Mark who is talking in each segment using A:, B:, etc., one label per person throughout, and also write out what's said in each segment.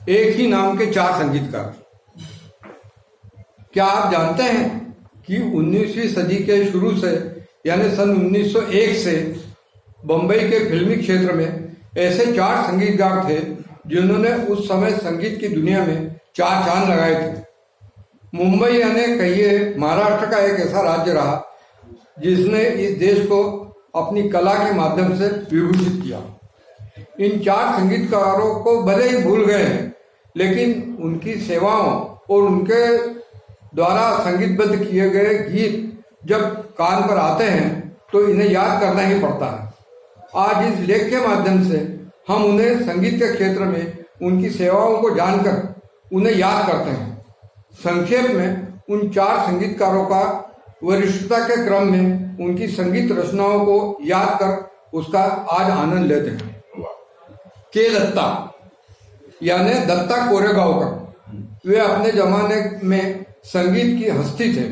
A: एक ही नाम के 4 संगीतकार। क्या आप जानते हैं कि 19वीं सदी के शुरू से यानी सन 1901 से बंबई के फिल्मी क्षेत्र में ऐसे 4 संगीतकार थे जिन्होंने उस समय संगीत की दुनिया में 4 चांद लगाए थे। मुंबई यानी कहिए महाराष्ट्र का एक ऐसा राज्य रहा जिसने इस देश को अपनी कला के माध्यम से विभूषित किया। इन 4 संगीतकारों को भले ही भूल गए हैं, लेकिन उनकी सेवाओं और उनके द्वारा संगीतबद्ध किए गए गीत जब कान पर आते हैं तो इन्हें याद करना ही पड़ता है। आज इस लेख के माध्यम से हम उन्हें संगीत के क्षेत्र में उनकी सेवाओं को जानकर उन्हें याद करते हैं। संक्षेप में उन 4 संगीतकारों का वरिष्ठता के क्रम में उनकी संगीत रचनाओं को याद कर उसका आज आनंद लेते हैं। के दत्ता यानी दत्ता कोरेगांवकर, वे अपने जमाने में संगीत की हस्ती थे।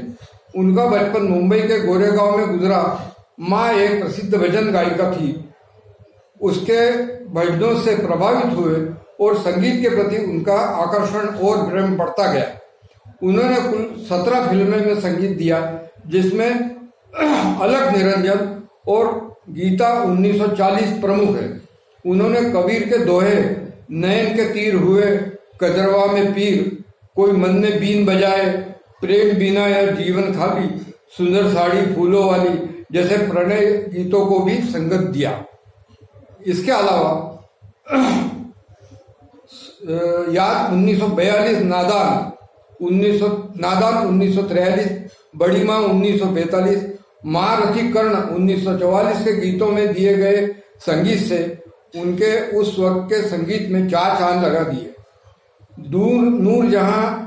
A: उनका बचपन मुंबई के गोरेगांव में गुजरा। माँ एक प्रसिद्ध भजन गायिका थी। उसके भजनों से प्रभावित हुए और संगीत के प्रति उनका आकर्षण और प्रेम बढ़ता गया। उन्होंने कुल 17 फिल्में में संगीत दिया, जिसमें अलख निरंजन और गीता 1940 प्रमुख है। उन्होंने कबीर के दोहे, नयन के तीर हुए कजरवा में पीर, कोई मन में बीन बजाए, प्रेम बिना यह जीवन खाली, सुंदर साड़ी फूलों वाली जैसे प्रणय गीतों को भी संगत दिया। इसके अलावा याद 1942 नादान 1943, बड़ी माँ 1945, महारथी कर्ण 1944 के गीतों में दिए गए संगीत से उनके उस वक्त के संगीत में 4 चांद लगा दिए। नूरजहां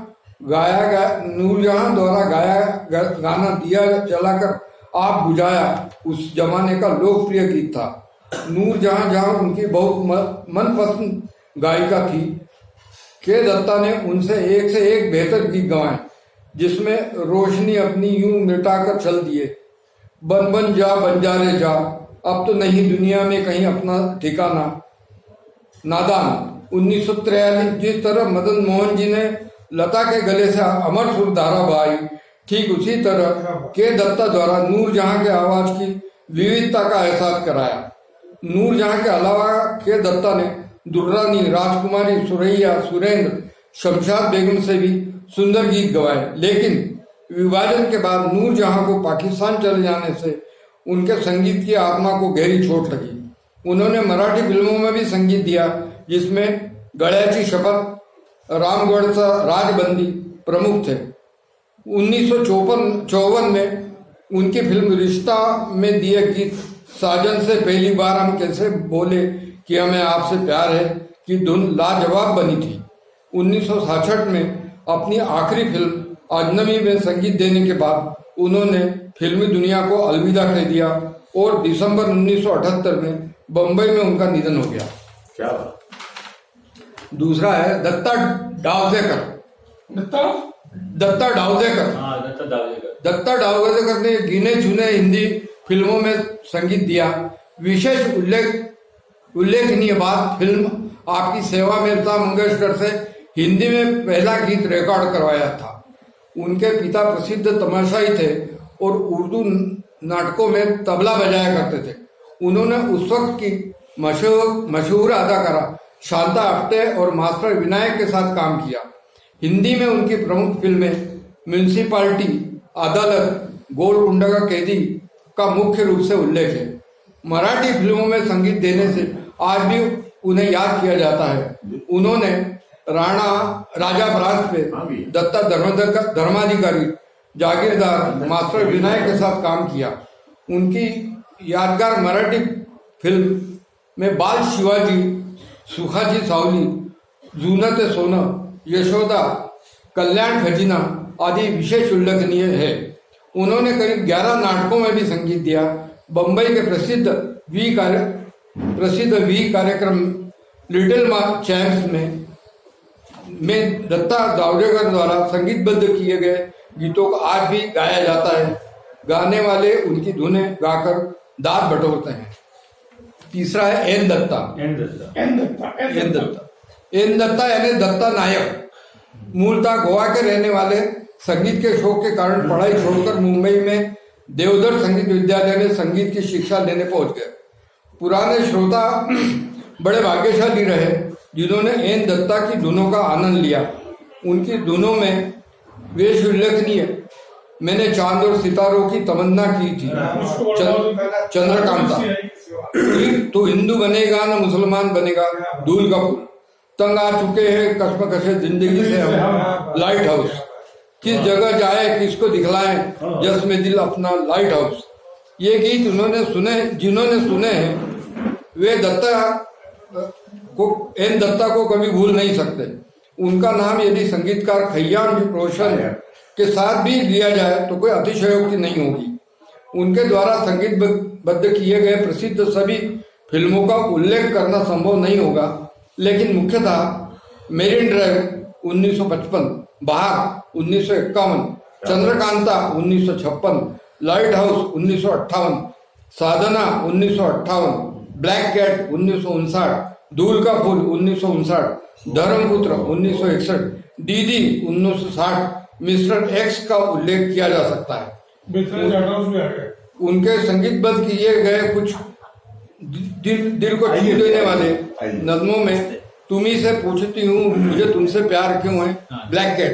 A: द्वारा गाया गाना दिया जलाकर आप बुझाया उस जमाने का लोकप्रिय गीत था। नूरजहां उनकी बहुत मनपसंद गायिका थी। के दत्ता ने उनसे एक से एक बेहतर गीत गवाए, जिसमें रोशनी अपनी यूं मिटाकर चल दिए, बन बन जा बंजारे जा, अब तो नहीं दुनिया में कहीं अपना ठिकाना, नादान 1943, जिस तरह मदन मोहन जी ने लता के गले से अमर सुर धारा बहाई, ठीक उसी तरह के दत्ता द्वारा नूरजहां के आवाज की विविधता का एहसास कराया। नूरजहां के अलावा के दत्ता ने दुर्रानी, राजकुमारी, सुरैया, सुरेंद्र, शमशाद बेगम से भी सुंदर गीत गवाए। लेकिन विभाजन के बाद नूरजहां को पाकिस्तान चले जाने से उनके संगीत की आत्मा को गहरी चोट लगी। उन्होंने मराठी फिल्मों में भी संगीत दिया, जिसमें गळ्याची शपथ, रामगढ़चा राजबंदी प्रमुख थे। 1954 में उनकी फिल्म रिश्ता में दिए गीत साजन से पहली बार हम कैसे बोले कि हमें आपसे प्यार है की धुन लाजवाब बनी थी। 1966 में अपनी आखिरी फिल्म अजनबी में संगीत देने के बाद उन्होंने फिल्मी दुनिया को अलविदा कह दिया और दिसंबर 1978 में बंबई में उनका निधन हो गया।
B: क्या
A: दूसरा है दत्ता डावजेकर। दत्ता डावजेकर ने गिने चुने हिंदी फिल्मों में संगीत दिया। विशेष उल्लेखनीय बात फिल्म आपकी सेवा में लता मंगेशकर से हिंदी में पहला गीत रिकॉर्ड करवाया था। उनके पिता प्रसिद्ध तमाशाई थे और उर्दू नाटकों में तबला बजाया करते थे। उन्होंने उस वक्त की मशहूर अदाकारा शांता आप्टे और मास्टर विनायक के साथ काम किया। हिंदी में उनकी प्रमुख फिल्में म्यूनिसिपालिटी, अदालत, गोलकुंडा का कैदी का मुख्य रूप से उल्लेख है। मराठी फिल्मों में संगीत देने से आज भी उन्हें याद किया जाता है। उन्होंने राजा परास पे, दत्ता धर्माधिकारी, जागीरदार, मास्टर विनायक के साथ काम किया। उनकी यादगार मराठी फिल्म में बाल शिवाजी, सुखाची सावली, जुनं ते सोनं, यशोदा, कल्याण खजिना आदि विशेष उल्लेखनीय है। उन्होंने करीब 11 नाटकों में भी संगीत दिया। बंबई के प्रसिद्ध वी कार्यक्रम लिटिल चैम्प्स में दत्ता जावड़ेकर द्वारा संगीतबद्ध किए गए गीतों को आज भी गाया जाता है। गाने वाले उनकी धुनें गाकर दाद बटोरते हैं। तीसरा है एन दत्ता। एन दत्ता यानी दत्ता नायक मूलतः गोवा के रहने वाले संगीत के शौक के कारण पढ़ाई छोड़कर मुंबई में देवधर संगीत विद्यालय में संगीत की शिक्षा लेने पहुंच गए। पुराने श्रोता बड़े भाग्यशाली रहे जिन्होंने एन दत्ता की धुनों का आनंद लिया। उनकी धुनों में वेश उल्लेखनीय मैंने चांद और सितारों की तमन्ना की थी, चंद्रकांता, तो हिंदू बनेगा ना मुसलमान बनेगा, दूल का फूल, तंग आ चुके हैं कश्मकशे जिंदगी से हम, लाइट हाउस, किस जगह जाए किसको दिखलाएं जस में दिल अपना, लाइट हाउस। ये गीत जिन्होंने सुने हैं वे एन दत्ता को कभी भूल नहीं सकते। उनका नाम यदि संगीतकार खय्याम रोशन के साथ भी लिया जाए तो कोई अतिशयोक्ति नहीं होगी। उनके द्वारा संगीतबद्ध किए गए प्रसिद्ध सभी फिल्मों का उल्लेख करना संभव नहीं होगा, लेकिन मुख्यतः मेरिन ड्राइव 1955, बाहर 1951, चंद्रकांता 1956, लाइट हाउस 1958, साधना 1958, ब्लैक कैट 1959, दूल का फूल 1959, धर्मपुत्र 1961, दीदी 1960, मिस्टर एक्स का उल्लेख किया जा सकता है। उनके संगीतबद्ध किए गए कुछ दिल को छू देने वाले नज़्मों में तुम्ही से पूछती हूँ मुझे तुमसे प्यार क्यों है, ब्लैक कैट,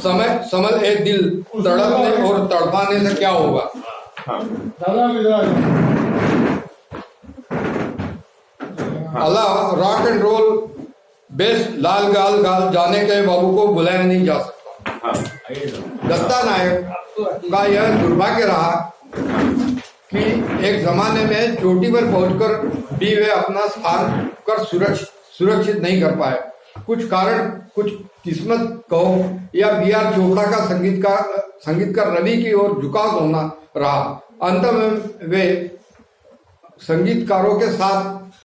A: समल ए दिल तड़पने और तड़पाने से क्या होगा, अल्लाह रॉक एंड रोल बेस्ट, लाल गाल गाल, जाने के बाबू को बुलाया नहीं जा सकता। दत्ता नायक का यह दुर्भाग्य रहा कि एक जमाने में चोटी पर पहुंचकर भी वे अपना स्थान कर सुरक्षित नहीं कर पाए। कुछ कारण, कुछ किस्मत कहो या बी आर चोपड़ा का संगीतकार रवि की ओर झुकाव होना रहा। अंत में वे संगीतकारों के साथ